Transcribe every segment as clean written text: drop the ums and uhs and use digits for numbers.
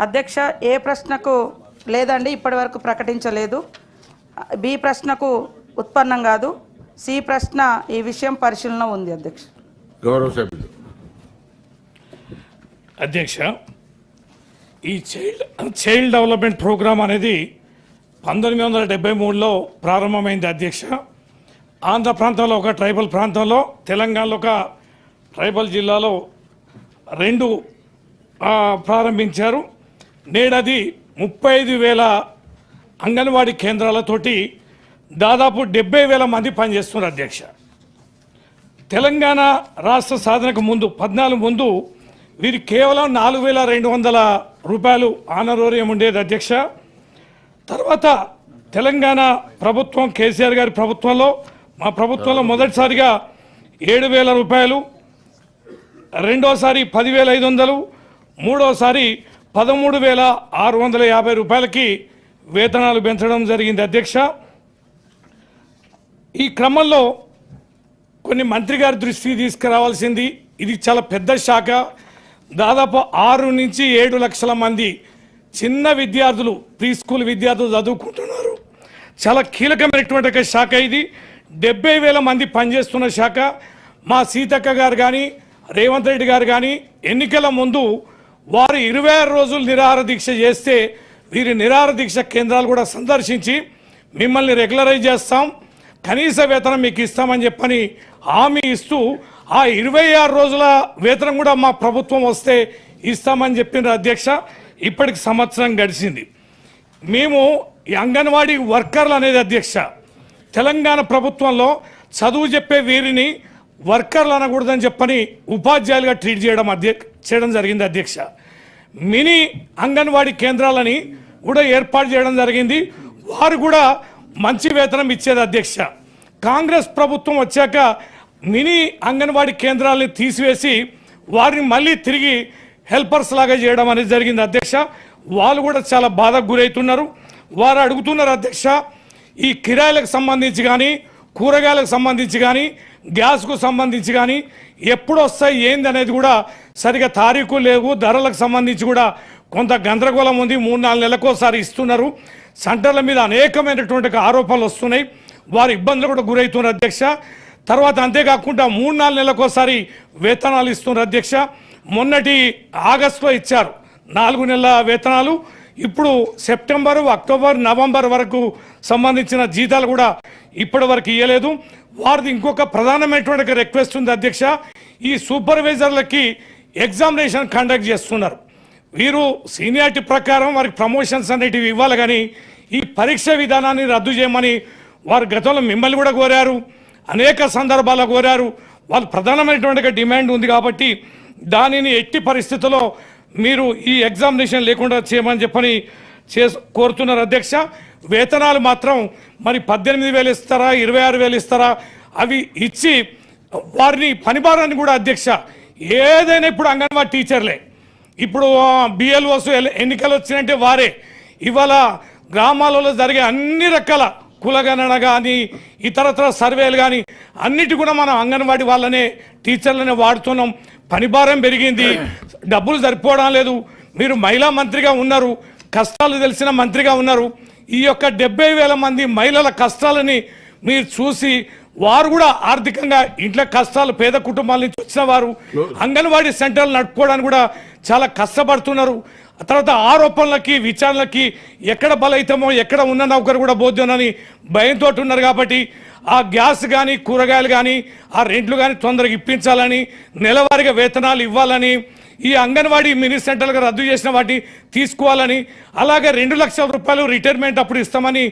అధ్యక్ష, ఏ ప్రశ్నకు లేదండి, ఇప్పటివరకు ప్రకటించలేదు. బి ప్రశ్నకు ఉత్పన్నం కాదు. సి ప్రశ్న ఈ విషయం పరిశీలన ఉంది అధ్యక్ష. గౌరవ సభ్యులు. అధ్యక్ష, ఈ చైల్డ్ డెవలప్మెంట్ ప్రోగ్రామ్ అనేది 1973లో ప్రారంభమైంది అధ్యక్ష. ఆంధ్ర ప్రాంతంలో ఒక ట్రైబల్ ప్రాంతంలో, తెలంగాణలో ఒక ట్రైబల్ జిల్లాలో 2 ప్రారంభించారు. నేడది 35,000 అంగన్వాడీ కేంద్రాలతోటి దాదాపు 70,000 మంది పనిచేస్తున్నారు అధ్యక్ష. తెలంగాణ రాష్ట్ర సాధనకు ముందు 14 ముందు వీరికి కేవలం 4,200 రూపాయలు ఆనరోరియం ఉండేది అధ్యక్ష. తర్వాత తెలంగాణ ప్రభుత్వం, కేసీఆర్ గారి ప్రభుత్వంలో, మా ప్రభుత్వంలో మొదటిసారిగా 7,000 రూపాయలు, రెండోసారి 10,500, మూడోసారి 13,650 రూపాయలకి వేతనాలు పెంచడం జరిగింది అధ్యక్ష. ఈ క్రమంలో కొన్ని మంత్రి గారి దృష్టికి తీసుకురావాల్సింది, ఇది చాలా పెద్ద శాఖ. దాదాపు 6 నుంచి 7 లక్షల మంది చిన్న విద్యార్థులు, ప్రీ స్కూల్ విద్యార్థులు చదువుకుంటున్నారు. చాలా కీలకమైనటువంటి ఒక శాఖ ఇది. 70,000 మంది పనిచేస్తున్న శాఖ. మా సీతక్క గారు కానీ, రేవంత్ రెడ్డి గారు కానీ ఎన్నికల ముందు వారు 26 రోజులు నిరాహార దీక్ష చేస్తే వీరి నిరాహార దీక్ష కేంద్రాలు కూడా సందర్శించి మిమ్మల్ని రెగ్యులరైజ్ చేస్తాం, కనీస వేతనం మీకు ఇస్తామని చెప్పని హామీ ఇస్తూ ఆ 26 రోజుల వేతనం కూడా మా ప్రభుత్వం వస్తే ఇస్తామని చెప్పిన అధ్యక్ష. ఇప్పటికి సంవత్సరం గడిచింది. మేము ఈ అంగన్వాడీ వర్కర్లు అనేది అధ్యక్ష, తెలంగాణ ప్రభుత్వంలో చదువు చెప్పే వీరిని వర్కర్లు అనకూడదని చెప్పని ఉపాధ్యాయులుగా ట్రీట్ చేయడం జరిగింది అధ్యక్ష. మినీ అంగన్వాడీ కేంద్రాలని కూడా ఏర్పాటు చేయడం జరిగింది. వారు కూడా మంచి వేతనం ఇచ్చేది అధ్యక్ష. కాంగ్రెస్ ప్రభుత్వం వచ్చాక మినీ అంగన్వాడీ కేంద్రాలని తీసివేసి వారిని మళ్ళీ తిరిగి హెల్పర్స్ లాగా చేయడం అనేది జరిగింది అధ్యక్ష. వాళ్ళు కూడా చాలా బాధకు గురవుతున్నారు. వారు అడుగుతున్నారు అధ్యక్ష, ఈ కిరాయిలకు సంబంధించి కానీ, కూరగాయలకు సంబంధించి కానీ, గ్యాస్కు సంబంధించి కానీ ఎప్పుడు వస్తాయి ఏంది అనేది కూడా సరిగా తారీఖు లేవు. ధరలకు సంబంధించి కూడా కొంత గందరగోళం ఉంది. 3-4 నెలలకోసారి ఇస్తున్నారు. సెంటర్ల మీద అనేకమైనటువంటి ఆరోపణలు వస్తున్నాయి. వారి ఇబ్బందులు కూడా గురవుతున్నారు అధ్యక్ష. తర్వాత అంతేకాకుండా 3-4 నెలలకోసారి వేతనాలు ఇస్తున్నారు అధ్యక్ష. మొన్నటి ఆగస్టులో ఇచ్చారు 4 నెలల వేతనాలు. ఇప్పుడు సెప్టెంబరు, అక్టోబర్, నవంబర్ వరకు సంబంధించిన జీతాలు కూడా ఇప్పటి వరకు ఇవ్వలేదు. వారిది ఇంకొక ప్రధానమైనటువంటి రిక్వెస్ట్ ఉంది అధ్యక్ష. ఈ సూపర్వైజర్లకి ఎగ్జామినేషన్ కండక్ట్ చేస్తున్నారు. వీరు సీనియారిటీ ప్రకారం వారికి ప్రమోషన్స్ అనేటివి ఇవ్వాలి, కానీ ఈ పరీక్ష విధానాన్ని రద్దు చేయమని వారు గతంలో మిమ్మల్ని కూడా కోరారు, అనేక సందర్భాల్లో కోరారు. వాళ్ళు ప్రధానమైనటువంటి డిమాండ్ ఉంది కాబట్టి దానిని ఎట్టి పరిస్థితుల్లో మీరు ఈ ఎగ్జామినేషన్ లేకుండా చేయమని చెప్పని కోరుతున్నారు అధ్యక్ష. వేతనాలు మాత్రం మరి 18,000 ఇస్తారా, 26,000 ఇస్తారా, అవి ఇచ్చి వారిని పనిభారాన్ని కూడా అధ్యక్ష, ఏదైనా ఇప్పుడు అంగన్వాడీ టీచర్లే, ఇప్పుడు బిఎల్ఓస్ ఎన్నికలు వచ్చినంటే వారే. ఇవాళ గ్రామాలలో జరిగే అన్ని రకాల కులగణన కానీ, ఇతరత్ర సర్వేలు కానీ అన్నిటి కూడా మనం అంగన్వాడీ వాళ్ళనే, టీచర్లనే వాడుతున్నాం. పనిభారం పెరిగింది, డబ్బులు సరిపోవడం లేదు. మీరు మహిళా మంత్రిగా ఉన్నారు, కష్టాలు తెలిసిన మంత్రిగా ఉన్నారు. ఈ యొక్క 70,000 మంది మహిళల కష్టాలని మీరు చూసి, వారు కూడా ఆర్థికంగా ఇంట్లో కష్టాలు, పేద కుటుంబాల నుంచి వచ్చిన వారు అంగన్వాడీ సెంటర్లు నడుపుకోవడానికి కూడా చాలా కష్టపడుతున్నారు. తర్వాత ఆరోపణలకి, విచారణలకి ఎక్కడ బలైతామో, ఎక్కడ ఉన్న నౌకరు కూడా బోధ్యమని భయంతో ఉన్నారు. కాబట్టి ఆ గ్యాస్ కానీ, కూరగాయలు కానీ, ఆ రెంట్లు కానీ తొందరగా ఇప్పించాలని, నెలవారీగా వేతనాలు ఇవ్వాలని, ఈ అంగన్వాడీ మినీ సెంటర్లుగా రద్దు చేసిన వాటిని తీసుకోవాలని, అలాగే 2 లక్షల రూపాయలు రిటైర్మెంట్ అప్పుడు ఇస్తామని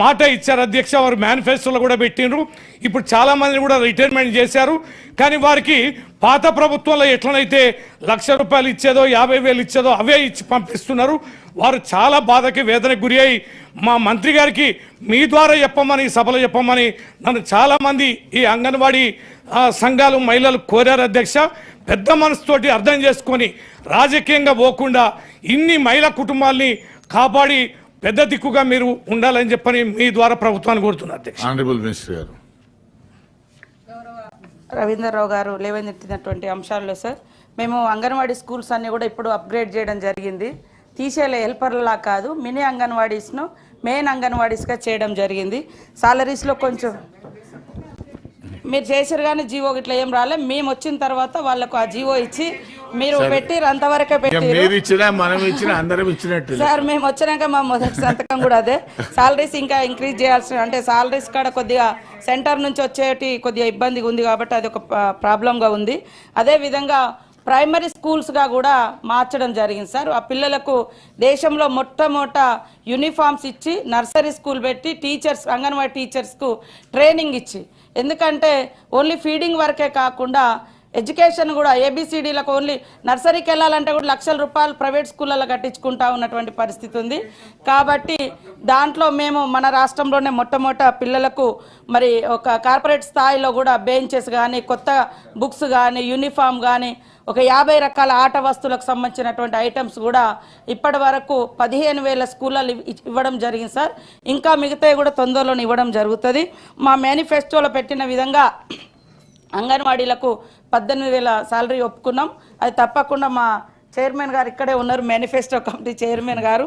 మాట ఇచ్చారు అధ్యక్ష. వారు మేనిఫెస్టోలో కూడా పెట్టినరు. ఇప్పుడు చాలామందిని కూడా రిటైర్మెంట్ చేశారు. కానీ వారికి పాత ప్రభుత్వంలో ఎట్లనైతే 1,00,000 రూపాయలు ఇచ్చేదో, 50,000 ఇచ్చేదో అవే ఇచ్చి పంపిస్తున్నారు. వారు చాలా బాధకి, వేదనకు గురి అయి మా మంత్రి గారికి మీ ద్వారా చెప్పమని, సభలో చెప్పమని నన్ను చాలామంది ఈ అంగన్వాడీ సంఘాలు, మహిళలు కోరారు అధ్యక్ష. పెద్ద మనసుతోటి అర్థం చేసుకొని రాజకీయంగా పోకుండా ఇన్ని మహిళా కుటుంబాల్ని కాపాడి పెద్ద దిక్కుగా మీరు ఉండాలని చెప్పని మీ ద్వారా ప్రభుత్వాన్ని కోరుతున్నారు అధ్యక్ష. ఆనరబుల్ మినిస్టర్ గారు. రవీంద్రరావు గారు లేవనెత్తినటువంటి అంశాల్లో సార్, మేము అంగన్వాడీ స్కూల్స్ అన్నీ కూడా ఇప్పుడు అప్గ్రేడ్ చేయడం జరిగింది. తీసేలే హెల్పర్లా కాదు, మినీ అంగన్వాడీస్ను మెయిన్ అంగన్వాడీస్గా చేయడం జరిగింది. సాలరీస్లో కొంచెం మీరు చేసారు కానీ జీవో ఇట్లా ఏం రాలే. మేము వచ్చిన తర్వాత వాళ్ళకు ఆ జీవో ఇచ్చి మీరు పెట్టిరు, అంతవరకే పెట్టిరు. మీరు ఇచ్చినా మనం ఇచ్చినా అందరం ఇచ్చినట్టు. సార్ మేము వచ్చినాక మా మొదటి సంతకం కూడా అదే. సాలరీస్ ఇంకా ఇంక్రీజ్ చేయాల్సిన, అంటే సాలరీస్ కాడ కొద్దిగా సెంటర్ నుంచి వచ్చేటి కొద్దిగా ఇబ్బందిగా ఉంది కాబట్టి అది ఒక ప్రాబ్లంగా ఉంది. అదేవిధంగా ప్రైమరీ స్కూల్స్గా కూడా మార్చడం జరిగింది సార్. ఆ పిల్లలకు దేశంలో మొట్టమొదట యూనిఫామ్స్ ఇచ్చి నర్సరీ స్కూల్ పెట్టి టీచర్స్, అంగన్వాడీ టీచర్స్కు ట్రైనింగ్ ఇచ్చి, ఎందుకంటే ఓన్లీ ఫీడింగ్ వరకే కాకుండా ఎడ్యుకేషన్ కూడా ఏబిసిడీలకు ఓన్లీ నర్సరీకి వెళ్ళాలంటే కూడా లక్షల రూపాయలు ప్రైవేట్ స్కూళ్ళలో కట్టించుకుంటా ఉన్నటువంటి పరిస్థితి ఉంది. కాబట్టి దాంట్లో మేము మన రాష్ట్రంలోనే మొట్టమొదట పిల్లలకు మరి ఒక కార్పొరేట్ స్థాయిలో కూడా బెంచెస్ కానీ, కొత్త బుక్స్ కానీ, యూనిఫామ్ కానీ, ఒక 50 రకాల ఆట వస్తువులకు సంబంధించినటువంటి ఐటమ్స్ కూడా ఇప్పటి వరకు 15,000 స్కూళ్ళలు ఇవ్వడం జరిగింది సార్. ఇంకా మిగతావి కూడా తొందరలోనే ఇవ్వడం జరుగుతుంది. మా మేనిఫెస్టోలో పెట్టిన విధంగా అంగన్వాడీలకు 18,000 శాలరీ ఒప్పుకున్నాం. అది తప్పకుండా మా చైర్మన్ గారు ఇక్కడే ఉన్నారు, మేనిఫెస్టో కమిటీ చైర్మన్ గారు,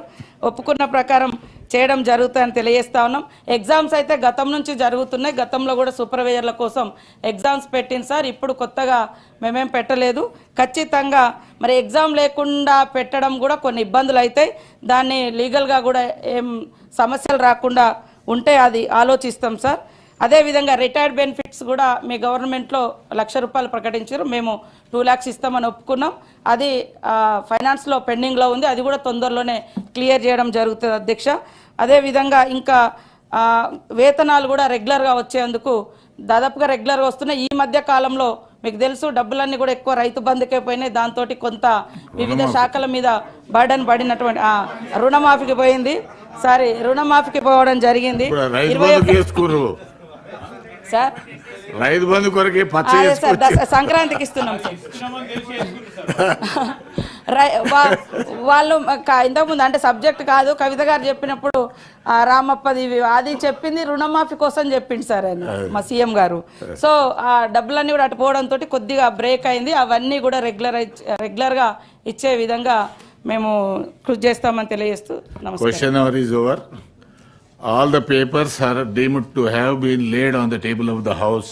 ఒప్పుకున్న ప్రకారం చేయడం జరుగుతుందని తెలియజేస్తా ఉన్నాం. ఎగ్జామ్స్ అయితే గతం నుంచి జరుగుతున్నాయి. గతంలో కూడా సూపర్వైజర్ల కోసం ఎగ్జామ్స్ పెట్టింది సార్. ఇప్పుడు కొత్తగా మేమేం పెట్టలేదు. ఖచ్చితంగా మరి ఎగ్జామ్ లేకుండా పెట్టడం కూడా కొన్ని ఇబ్బందులు అవుతాయి. దాన్ని లీగల్గా కూడా ఏం సమస్యలు రాకుండా ఉంటే అది ఆలోచిస్తాం సార్. అదేవిధంగా రిటైర్డ్ బెనిఫిట్స్ కూడా మీ గవర్నమెంట్లో 1,00,000 రూపాయలు ప్రకటించారు. మేము 2 lakhs ఇస్తామని ఒప్పుకున్నాం. అది ఫైనాన్స్లో పెండింగ్లో ఉంది. అది కూడా తొందరలోనే క్లియర్ చేయడం జరుగుతుంది అధ్యక్ష. అదేవిధంగా ఇంకా వేతనాలు కూడా రెగ్యులర్గా వచ్చేందుకు దాదాపుగా రెగ్యులర్గా వస్తున్నాయి. ఈ మధ్య కాలంలో మీకు తెలుసు డబ్బులన్నీ కూడా ఎక్కువ రైతు బంధుకే పోయినాయి. దాంతో కొంత వివిధ శాఖల మీద బర్డన్ పడినటువంటి రుణమాఫీకి పోయింది. సారీ, రుణమాఫీకి పోవడం జరిగింది. సార్ రైతు బంధు కొరకే సంక్రాంతికి ఇస్తున్నాం వాళ్ళు. ఇంతకుముందు అంటే సబ్జెక్ట్ కాదు, కవిత గారు చెప్పినప్పుడు రామప్పది అది చెప్పింది రుణమాఫీ కోసం చెప్పింది సార్ ఆయన, మా సీఎం గారు. సో ఆ డబ్బులన్నీ కూడా అటు పోవడంతో కొద్దిగా బ్రేక్ అయింది. అవన్నీ కూడా రెగ్యులర్గా ఇచ్చే విధంగా మేము కృషి చేస్తామని తెలియజేస్తూ నమస్కారం. All the papers are deemed to have been laid on the table of the House.